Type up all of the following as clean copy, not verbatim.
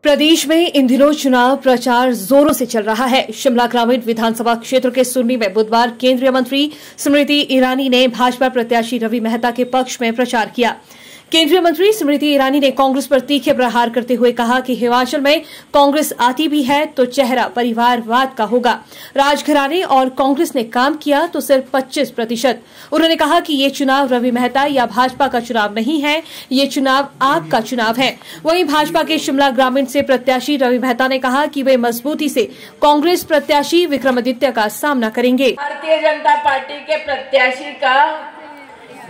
प्रदेश में इन दिनों चुनाव प्रचार जोरों से चल रहा है। शिमला ग्रामीण विधानसभा क्षेत्र के सुन्नी में बुधवार केंद्रीय मंत्री स्मृति ईरानी ने भाजपा प्रत्याशी रवि मेहता के पक्ष में प्रचार किया। केंद्रीय मंत्री स्मृति ईरानी ने कांग्रेस पर तीखे प्रहार करते हुए कहा कि हिमाचल में कांग्रेस आती भी है तो चेहरा परिवारवाद का होगा। राजघराने और कांग्रेस ने काम किया तो सिर्फ 25%। उन्होंने कहा कि ये चुनाव रवि मेहता या भाजपा का चुनाव नहीं है, ये चुनाव आपका चुनाव है। वहीं भाजपा के शिमला ग्रामीण से प्रत्याशी रवि मेहता ने कहा कि वे मजबूती से कांग्रेस प्रत्याशी विक्रमादित्य का सामना करेंगे। भारतीय जनता पार्टी के प्रत्याशी का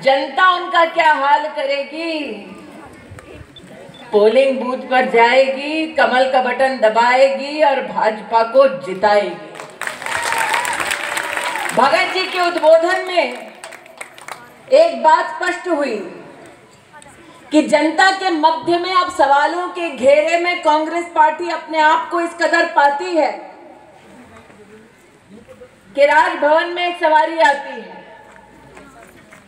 जनता उनका क्या हाल करेगी? पोलिंग बूथ पर जाएगी, कमल का बटन दबाएगी और भाजपा को जिताएगी। भगत जी के उद्बोधन में एक बात स्पष्ट हुई कि जनता के मध्य में अब सवालों के घेरे में कांग्रेस पार्टी अपने आप को इस कदर पाती है कि राजभवन में एक सवारी आती है,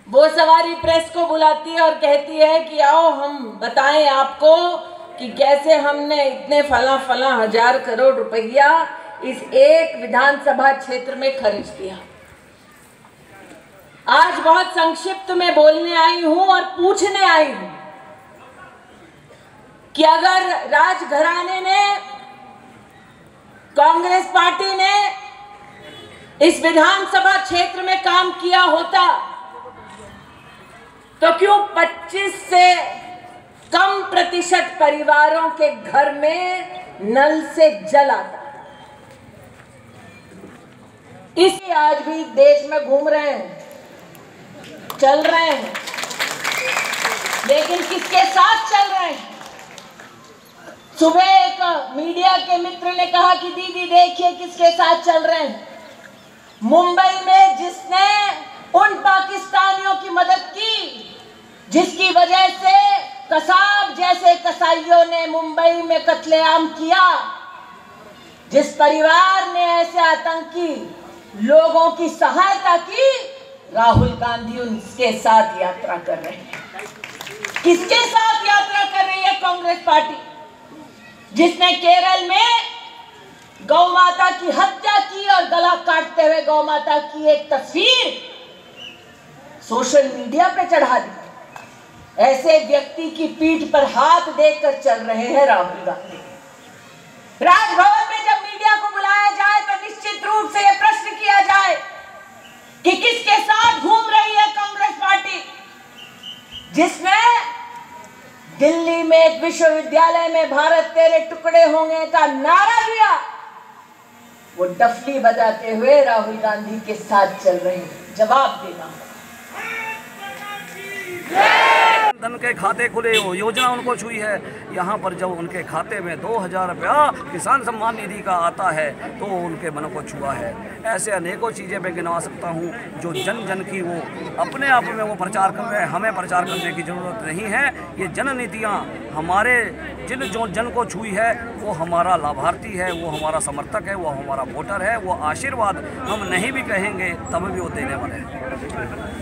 वो सवारी प्रेस को बुलाती है और कहती है कि आओ हम बताएं आपको कि कैसे हमने इतने फला हजार करोड़ रुपया इस एक विधानसभा क्षेत्र में खर्च किया। आज बहुत संक्षिप्त में बोलने आई हूं और पूछने आई हूं कि अगर राजघराने ने, कांग्रेस पार्टी ने इस विधानसभा क्षेत्र में काम किया होता तो क्यों 25 से कम प्रतिशत परिवारों के घर में नल से जल आता? इसी आज भी देश में घूम रहे हैं, चल रहे हैं, लेकिन किसके साथ चल रहे हैं? सुबह एक मीडिया के मित्र ने कहा कि दीदी देखिए किसके साथ चल रहे हैं। मुंबई में जिसने उन पाकिस्तानियों की मदद की जिसकी वजह से कसाब जैसे कसाईयों ने मुंबई में कत्लेआम किया, जिस परिवार ने ऐसे आतंकी लोगों की सहायता की, राहुल गांधी उनके साथ यात्रा कर रहे हैं। किसके साथ यात्रा कर रही है कांग्रेस पार्टी? जिसने केरल में गौ माता की हत्या की और गला काटते हुए गौ माता की एक तस्वीर सोशल मीडिया पे चढ़ा दी। ऐसे व्यक्ति की पीठ पर हाथ देकर चल रहे हैं राहुल गांधी। राजभवन में जब मीडिया को बुलाया जाए तो निश्चित रूप से यह प्रश्न किया जाए कि किसके साथ घूम रही है कांग्रेस पार्टी, जिसने दिल्ली में एक विश्वविद्यालय में भारत तेरे टुकड़े होंगे का नारा दिया, वो डफली बजाते हुए राहुल गांधी के साथ चल रहे हैं। जवाब देना होगा। धन के खाते खुले, वो योजना उनको छुई है। यहाँ पर जब उनके खाते में 2000 रुपया किसान सम्मान निधि का आता है तो उनके मन को छुआ है। ऐसे अनेकों चीज़ें मैं गिनवा सकता हूँ जो जन जन की वो अपने आप में वो प्रचार कर रहे हैं। हमें प्रचार करने की ज़रूरत नहीं है। ये जन नीतियाँ हमारे जो जन को छुई है वो हमारा लाभार्थी है, वो हमारा समर्थक है, वो हमारा वोटर है। वो आशीर्वाद हम नहीं भी कहेंगे तब भी वो देने वाले हैं।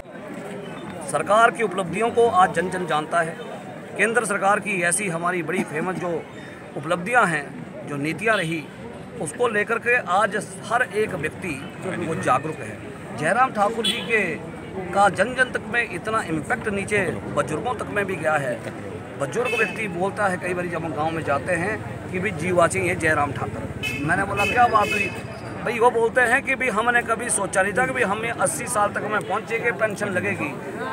सरकार की उपलब्धियों को आज जन जन जानता है। केंद्र सरकार की ऐसी हमारी बड़ी फेमस जो उपलब्धियां हैं, जो नीतियां रही, उसको लेकर के आज हर एक व्यक्ति वो जागरूक है। जयराम ठाकुर जी का जन जन तक में इतना इम्पैक्ट नीचे बुजुर्गों तक में भी गया है। बुजुर्ग व्यक्ति बोलता है कई बार जब हम गाँव में जाते हैं कि भाई जी वाचिंग है जयराम ठाकुर। मैंने बोला क्या बात हुई? भाई वो बोलते हैं कि भाई हमने कभी सोचा नहीं था कि भाई हमें 80 साल तक हमें पहुँचेगी, पेंशन लगेगी।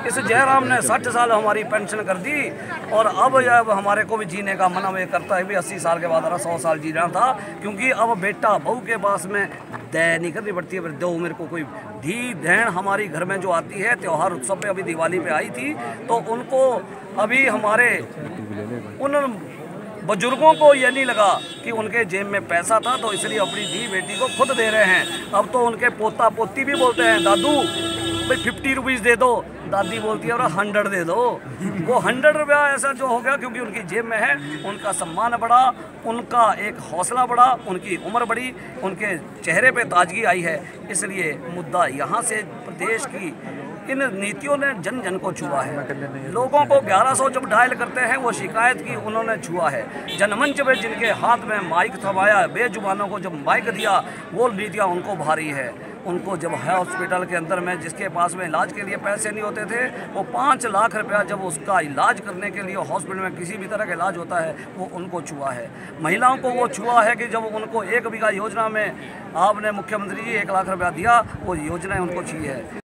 इस जयराम ने 60 साल हमारी पेंशन कर दी और अब जब हमारे को भी जीने का मन वे करता है भी 80 साल के बाद 100 साल जीना था, क्योंकि अब बेटा बहू के पास में दया नहीं करनी पड़ती है। दो मेरे को कोई धी देन हमारी घर में जो आती है त्यौहार उत्सव पे, अभी दिवाली पे आई थी तो उनको अभी हमारे उन बुजुर्गों को ये नहीं लगा कि उनके जेब में पैसा था तो इसलिए अपनी धी बेटी को खुद दे रहे हैं। अब तो उनके पोता पोती भी बोलते हैं दादू भाई 50 रुपीज़ दे दो, दादी बोलती है और 100 दे दो। वो 100 रुपया ऐसा जो हो गया क्योंकि उनकी जेब में है। उनका सम्मान बढ़ा, उनका एक हौसला बढ़ा, उनकी उम्र बढ़ी, उनके चेहरे पे ताजगी आई है। इसलिए मुद्दा यहाँ से प्रदेश की इन नीतियों ने जन जन को छुआ है। लोगों को 1100 जब डायल करते हैं वो शिकायत की उन्होंने छुआ है। जनमंच में जिनके हाथ में माइक थमाया, बेजुबानों को जब माइक दिया, वो नीतियाँ उनको भारी है। उनको जब है हॉस्पिटल के अंदर में जिसके पास में इलाज के लिए पैसे नहीं होते थे, वो 5 लाख रुपया जब उसका इलाज करने के लिए हॉस्पिटल में किसी भी तरह का इलाज होता है वो उनको छुआ है। महिलाओं को वो छुआ है कि जब उनको 1 बीघा योजना में आपने मुख्यमंत्री जी 1 लाख रुपया दिया, वो योजना उनको छुई है।